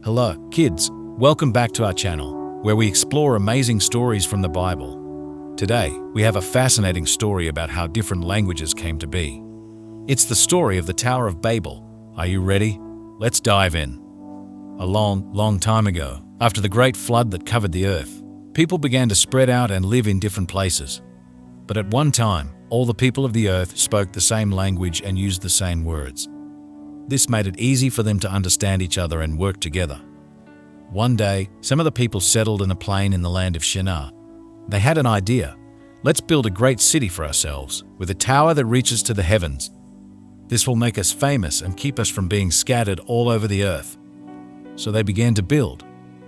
Hello, kids. Welcome back to our channel, where we explore amazing stories from the Bible. Today, we have a fascinating story about how different languages came to be. It's the story of the Tower of Babel. Are you ready? Let's dive in. A long time ago, after the great flood that covered the earth, people began to spread out and live in different places. But at one time, all the people of the earth spoke the same language and used the same words. This made it easy for them to understand each other and work together. One day, some of the people settled in a plain in the land of Shinar. They had an idea. Let's build a great city for ourselves, with a tower that reaches to the heavens. This will make us famous and keep us from being scattered all over the earth. So they began to build.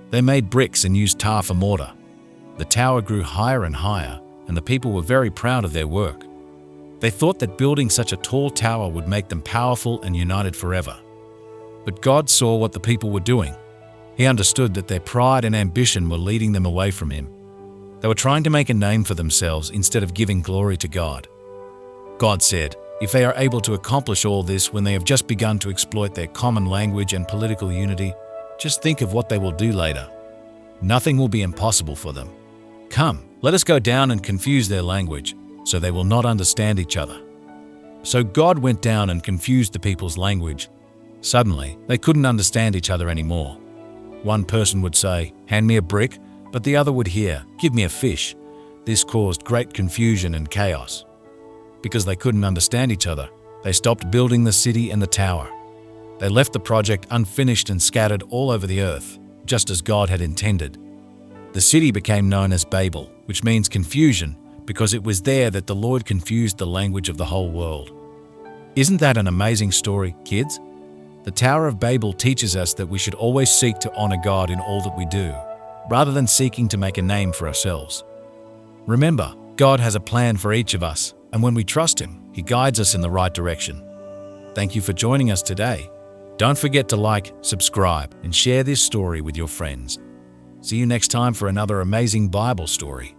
They made bricks and used tar for mortar. The tower grew higher and higher, and the people were very proud of their work. They thought that building such a tall tower would make them powerful and united forever. But God saw what the people were doing. He understood that their pride and ambition were leading them away from Him. They were trying to make a name for themselves instead of giving glory to God. God said, if they are able to accomplish all this when they have just begun to exploit their common language and political unity, just think of what they will do later. Nothing will be impossible for them. Come, let us go down and confuse their language, so they will not understand each other. So God went down and confused the people's language. Suddenly, they couldn't understand each other anymore. One person would say, "Hand me a brick," but the other would hear, "Give me a fish." This caused great confusion and chaos. Because they couldn't understand each other, they stopped building the city and the tower. They left the project unfinished and scattered all over the earth, just as God had intended. The city became known as Babel, which means confusion, because it was there that the Lord confused the language of the whole world. Isn't that an amazing story, kids? The Tower of Babel teaches us that we should always seek to honor God in all that we do, rather than seeking to make a name for ourselves. Remember, God has a plan for each of us, and when we trust Him, He guides us in the right direction. Thank you for joining us today. Don't forget to like, subscribe, and share this story with your friends. See you next time for another amazing Bible story.